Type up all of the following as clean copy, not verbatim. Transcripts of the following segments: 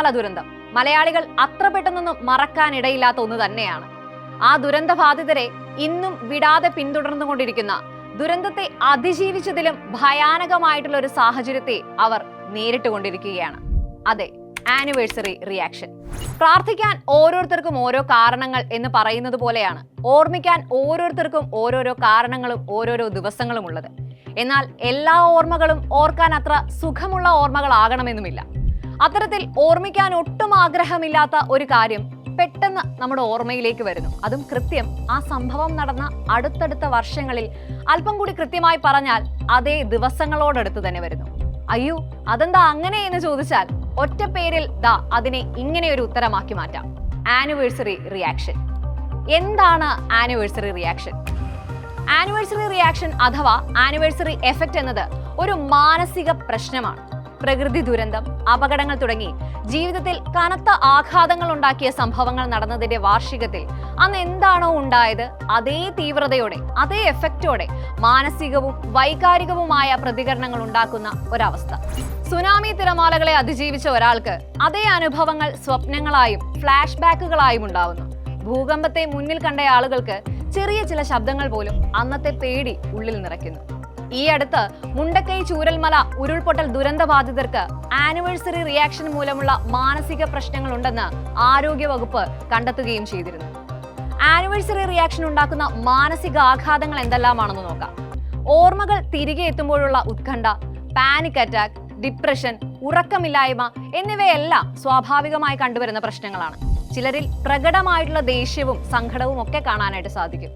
ചൂരൽമല ദുരന്തം മലയാളികൾ അത്ര പെട്ടെന്നൊന്നും മറക്കാനിടയില്ലാത്ത ഒന്ന് തന്നെയാണ്. ആ ദുരന്ത ബാധിതരെ ഇന്നും വിടാതെ പിന്തുടർന്നുകൊണ്ടിരിക്കുന്ന, ദുരന്തത്തെ അതിജീവിച്ചതിലും ഭയാനകമായിട്ടുള്ള ഒരു സാഹചര്യത്തെ അവർ നേരിട്ടുകൊണ്ടിരിക്കുകയാണ്. അതെ, ആനിവേഴ്സറി റിയാക്ഷൻ. പ്രാർത്ഥിക്കാൻ ഓരോരുത്തർക്കും ഓരോ കാരണങ്ങൾ എന്ന് പറയുന്നത് പോലെയാണ് ഓർമ്മിക്കാൻ ഓരോരുത്തർക്കും ഓരോരോ കാരണങ്ങളും ഓരോരോ ദിവസങ്ങളും ഉള്ളത്. എന്നാൽ എല്ലാ ഓർമ്മകളും ഓർക്കാൻ അത്ര സുഖമുള്ള ഓർമ്മകളാകണമെന്നുമില്ല. അത്തരത്തിൽ ഓർമ്മിക്കാൻ ഒട്ടും ആഗ്രഹമില്ലാത്ത ഒരു കാര്യം പെട്ടെന്ന് നമ്മുടെ ഓർമ്മയിലേക്ക് വരുന്നു. അതും കൃത്യം ആ സംഭവം നടന്ന അടുത്തടുത്ത വർഷങ്ങളിൽ, അല്പം കൂടി കൃത്യമായി പറഞ്ഞാൽ അതേ ദിവസങ്ങളോടടുത്ത് തന്നെ വരുന്നു. അയ്യോ, അതെന്താ അങ്ങനെ എന്ന് ചോദിച്ചാൽ ഒറ്റ പേരിൽ അതിനെ ഇങ്ങനെ ഒരു ഉത്തരമാക്കി മാറ്റാം: ആനിവേഴ്സറി റിയാക്ഷൻ. എന്താണ് ആനിവേഴ്സറി റിയാക്ഷൻ? ആനിവേഴ്സറി റിയാക്ഷൻ അഥവാ ആനിവേഴ്സറി എഫക്റ്റ് എന്നത് ഒരു മാനസിക പ്രശ്നമാണ്. പ്രകൃതി ദുരന്തം, അപകടങ്ങൾ തുടങ്ങി ജീവിതത്തിൽ കനത്ത ആഘാതങ്ങൾ ഉണ്ടാക്കിയ സംഭവങ്ങൾ നടന്നതിന്റെ വാർഷികത്തിൽ അന്ന് എന്താണോ ഉണ്ടായത് അതേ തീവ്രതയോടെ, അതേ എഫക്റ്റോടെ മാനസികവും വൈകാരികവുമായ പ്രതികരണങ്ങൾ ഉണ്ടാക്കുന്ന ഒരവസ്ഥ. സുനാമി തിരമാലകളെ അതിജീവിച്ച ഒരാൾക്ക് അതേ അനുഭവങ്ങൾ സ്വപ്നങ്ങളായും ഫ്ലാഷ് ബാക്കുകളായും ഉണ്ടാവുന്നു. ഭൂകമ്പത്തെ മുന്നിൽ കണ്ട ആളുകൾക്ക് ചെറിയ ചില ശബ്ദങ്ങൾ പോലും അന്നത്തെ പേടി ഉള്ളിൽ നിറയ്ക്കുന്നു. ഈ അടുത്ത് മുണ്ടക്കൈ ചൂരൽമല ഉരുൾപൊട്ടൽ ദുരന്ത ബാധിതർക്ക് ആനിവേഴ്സറി റിയാക്ഷൻ മൂലമുള്ള മാനസിക പ്രശ്നങ്ങൾ ഉണ്ടെന്ന് ആരോഗ്യവകുപ്പ് കണ്ടെത്തുകയും ചെയ്തിരുന്നു. ആനിവേഴ്സറി റിയാക്ഷൻ ഉണ്ടാക്കുന്ന മാനസിക ആഘാതങ്ങൾ എന്തെല്ലാമാണെന്ന് നോക്കാം. ഓർമ്മകൾ തിരികെ എത്തുമ്പോഴുള്ള ഉത്കണ്ഠ, പാനിക് അറ്റാക്ക്, ഡിപ്രഷൻ, ഉറക്കമില്ലായ്മ എന്നിവയെല്ലാം സ്വാഭാവികമായി കണ്ടുവരുന്ന പ്രശ്നങ്ങളാണ്. ചിലരിൽ പ്രകടമായിട്ടുള്ള ദേഷ്യവും സങ്കടവും ഒക്കെ കാണാനായിട്ട് സാധിക്കും.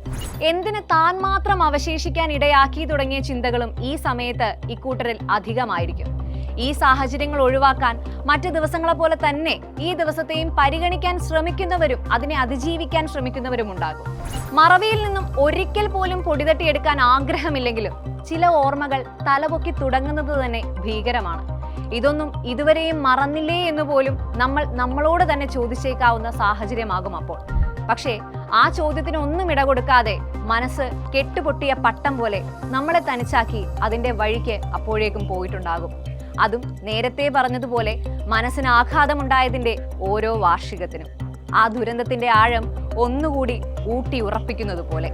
എന്തിന് താൻ മാത്രം അവശേഷിക്കാൻ ഇടയാക്കി തുടങ്ങിയ ചിന്തകളും ഈ സമയത്ത് ഇക്കൂട്ടരിൽ അധികമായിരിക്കും. ഈ സാഹചര്യങ്ങൾ ഒഴിവാക്കാൻ മറ്റു ദിവസങ്ങളെ പോലെ തന്നെ ഈ ദിവസത്തെയും പരിഗണിക്കാൻ ശ്രമിക്കുന്നവരും അതിനെ അതിജീവിക്കാൻ ശ്രമിക്കുന്നവരും ഉണ്ടാകും. മറവിയിൽ നിന്നും ഒരിക്കൽ പോലും പൊടിതട്ടിയെടുക്കാൻ ആഗ്രഹമില്ലെങ്കിലും ചില ഓർമ്മകൾ തലപൊക്കി തുടങ്ങുന്നത് തന്നെ ഭീകരമാണ്. ഇതൊന്നും ഇതുവരെയും മറന്നില്ലേ എന്ന് പോലും നമ്മളോട് തന്നെ ചോദിച്ചേക്കാവുന്ന സാഹചര്യമാകും അപ്പോൾ. പക്ഷേ ആ ചോദ്യത്തിന് ഒന്നും ഇട കൊടുക്കാതെ മനസ്സ് കെട്ടുപൊട്ടിയ പട്ടം പോലെ നമ്മളെ തനിച്ചാക്കി അതിന്റെ വഴിക്ക് അപ്പോഴേക്കും പോയിട്ടുണ്ടാകും. അതും നേരത്തെ പറഞ്ഞതുപോലെ മനസ്സിന് ആഘാതമുണ്ടായതിന്റെ ഓരോ വാർഷികത്തിനും. ആ ദുരന്തത്തിന്റെ ആഴം ഒന്നുകൂടി ഊട്ടി ഉറപ്പിക്കുന്നത് പോലെ.